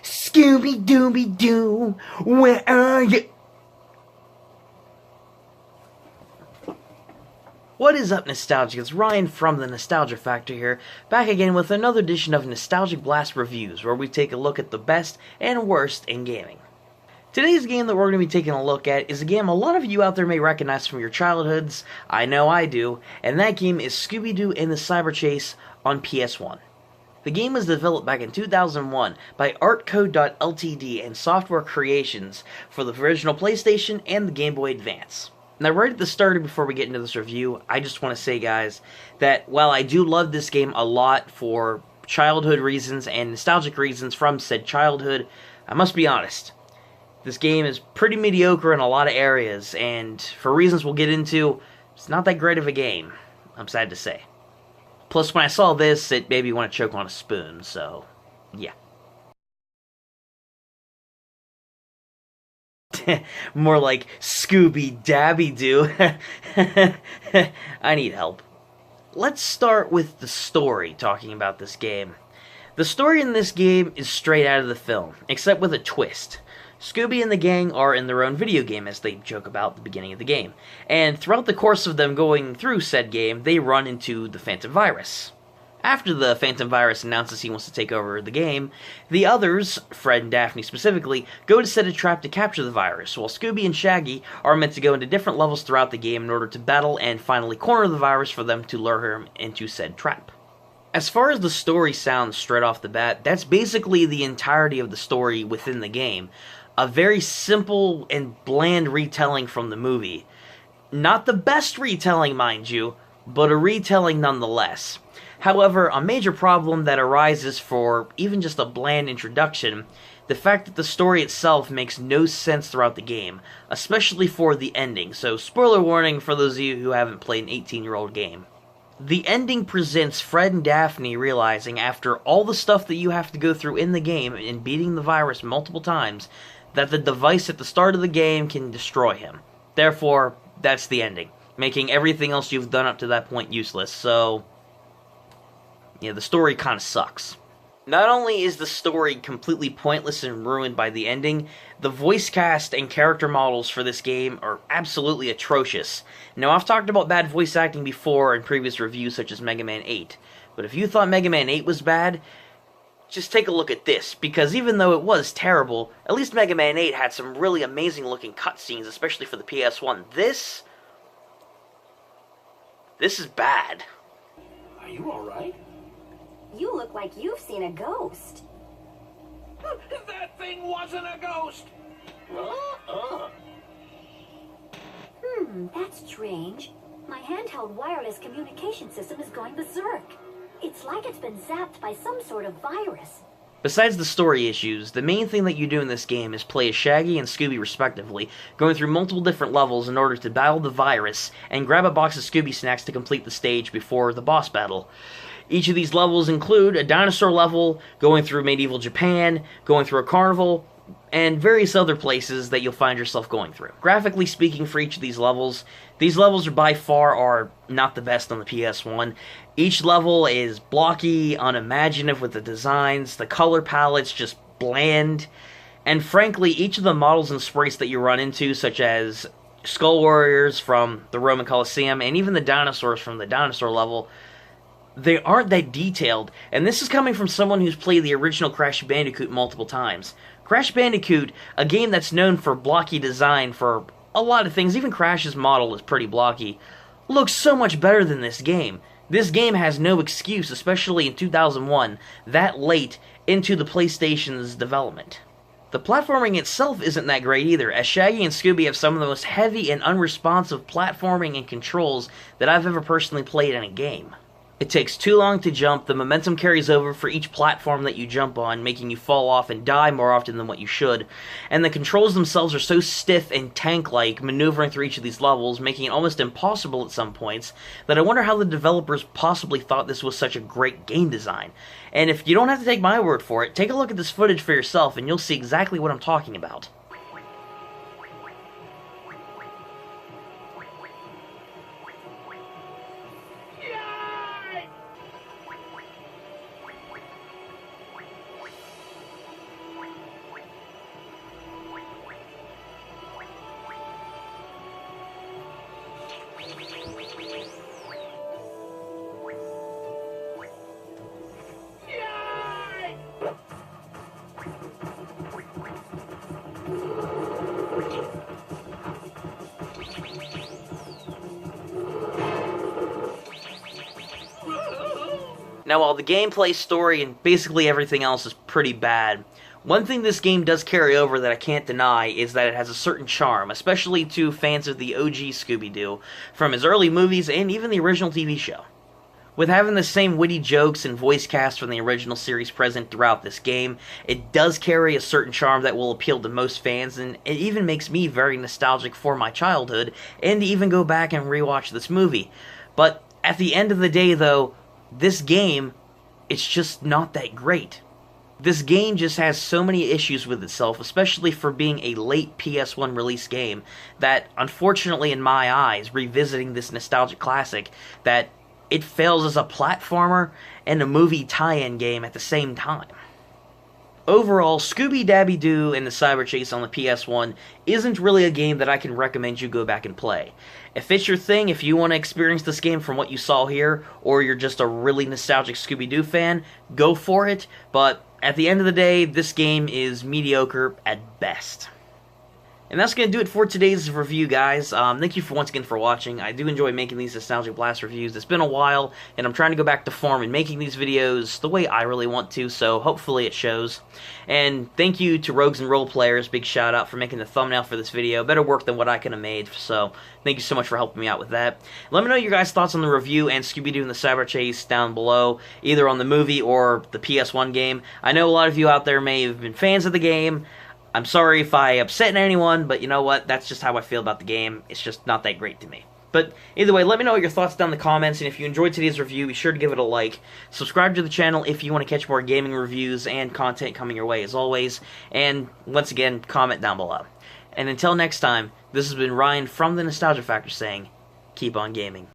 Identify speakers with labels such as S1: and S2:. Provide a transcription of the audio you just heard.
S1: Scooby Doo, where are you? What is up, Nostalgic? It's Ryan from the Nostalgia Factor here, back again with another edition of Nostalgic Blast Reviews, where we take a look at the best and worst in gaming. Today's game that we're going to be taking a look at is a game a lot of you out there may recognize from your childhoods. I know I do, and that game is Scooby Doo and the Cyber Chase on PS1. The game was developed back in 2001 by Artcode.ltd and Software Creations for the original PlayStation and the Game Boy Advance. Now, right at the start, before we get into this review, I just want to say, guys, that while I do love this game a lot for childhood reasons and nostalgic reasons from said childhood, I must be honest. This game is pretty mediocre in a lot of areas, and for reasons we'll get into, it's not that great of a game, I'm sad to say. Plus, when I saw this, it made me want to choke on a spoon, so, yeah. More like Scooby Dabby Doo. I need help. Let's start with the story, talking about this game. The story in this game is straight out of the film, except with a twist. Scooby and the gang are in their own video game, as they joke about at the beginning of the game, and throughout the course of them going through said game, they run into the Phantom Virus. After the Phantom Virus announces he wants to take over the game, the others, Fred and Daphne specifically, go to set a trap to capture the virus, while Scooby and Shaggy are meant to go into different levels throughout the game in order to battle and finally corner the virus for them to lure him into said trap. As far as the story sounds straight off the bat, that's basically the entirety of the story within the game. A very simple and bland retelling from the movie. Not the best retelling, mind you, but a retelling nonetheless. However, a major problem that arises for even just a bland introduction, the fact that the story itself makes no sense throughout the game, especially for the ending, so spoiler warning for those of you who haven't played an 18-year-old game. The ending presents Fred and Daphne realizing, after all the stuff that you have to go through in the game and beating the virus multiple times, that the device at the start of the game can destroy him. Therefore, that's the ending, making everything else you've done up to that point useless, so yeah, the story kind of sucks. Not only is the story completely pointless and ruined by the ending, the voice cast and character models for this game are absolutely atrocious. Now, I've talked about bad voice acting before in previous reviews such as Mega Man 8, but if you thought Mega Man 8 was bad, just take a look at this, because even though it was terrible, at least Mega Man 8 had some really amazing looking cutscenes, especially for the PS1. This is bad.
S2: Are you alright?
S3: You look like you've seen a ghost.
S2: That thing wasn't a ghost!
S3: That's strange. My handheld wireless communication system is going berserk. It's like it's been zapped by some sort of virus.
S1: Besides the story issues, the main thing that you do in this game is play as Shaggy and Scooby respectively, going through multiple different levels in order to battle the virus, and grab a box of Scooby snacks to complete the stage before the boss battle. Each of these levels include a dinosaur level, going through medieval Japan, going through a carnival, and various other places that you'll find yourself going through. Graphically speaking, for each of these levels are by far are not the best on the PS1. Each level is blocky, unimaginative with the designs, the color palette's just bland, and frankly, each of the models and sprites that you run into, such as Skull Warriors from the Roman Colosseum, and even the dinosaurs from the dinosaur level, they aren't that detailed, and this is coming from someone who's played the original Crash Bandicoot multiple times. Crash Bandicoot, a game that's known for blocky design for a lot of things, even Crash's model is pretty blocky, looks so much better than this game. This game has no excuse, especially in 2001, that late into the PlayStation's development. The platforming itself isn't that great either, as Shaggy and Scooby have some of the most heavy and unresponsive platforming and controls that I've ever personally played in a game. It takes too long to jump, the momentum carries over for each platform that you jump on, making you fall off and die more often than what you should, and the controls themselves are so stiff and tank-like, maneuvering through each of these levels, making it almost impossible at some points, that I wonder how the developers possibly thought this was such a great game design. And if you don't have to take my word for it, take a look at this footage for yourself and you'll see exactly what I'm talking about. Now, while the gameplay, story, and basically everything else is pretty bad, one thing this game does carry over that I can't deny is that it has a certain charm, especially to fans of the OG Scooby Doo, from his early movies and even the original TV show. With having the same witty jokes and voice cast from the original series present throughout this game, it does carry a certain charm that will appeal to most fans, and it even makes me very nostalgic for my childhood, and to even go back and rewatch this movie. But at the end of the day, though, this game, it's just not that great. This game just has so many issues with itself, especially for being a late PS1 release game, that unfortunately in my eyes, revisiting this nostalgic classic, that it fails as a platformer and a movie tie-in game at the same time. Overall, Scooby Doo and the Cyber Chase on the PS1 isn't really a game that I can recommend you go back and play. If it's your thing, if you want to experience this game from what you saw here, or you're just a really nostalgic Scooby Doo fan, go for it, but at the end of the day, this game is mediocre at best. And that's going to do it for today's review, guys. Thank you once again for watching. I do enjoy making these Nostalgic Blast reviews. It's been a while, and I'm trying to go back to form and making these videos the way I really want to, so hopefully it shows. And thank you to Rogues and Role Players. Big shout out for making the thumbnail for this video. Better work than what I could have made, so thank you so much for helping me out with that. Let me know your guys' thoughts on the review and Scooby Doo and the Cyber Chase down below, either on the movie or the PS1 game. I know a lot of you out there may have been fans of the game. I'm sorry if I upset anyone, but you know what? That's just how I feel about the game. It's just not that great to me. But either way, let me know your thoughts down in the comments, and if you enjoyed today's review, be sure to give it a like. Subscribe to the channel if you want to catch more gaming reviews and content coming your way as always. And once again, comment down below. And until next time, this has been Ryan from The Nostalgia Factor saying, keep on gaming.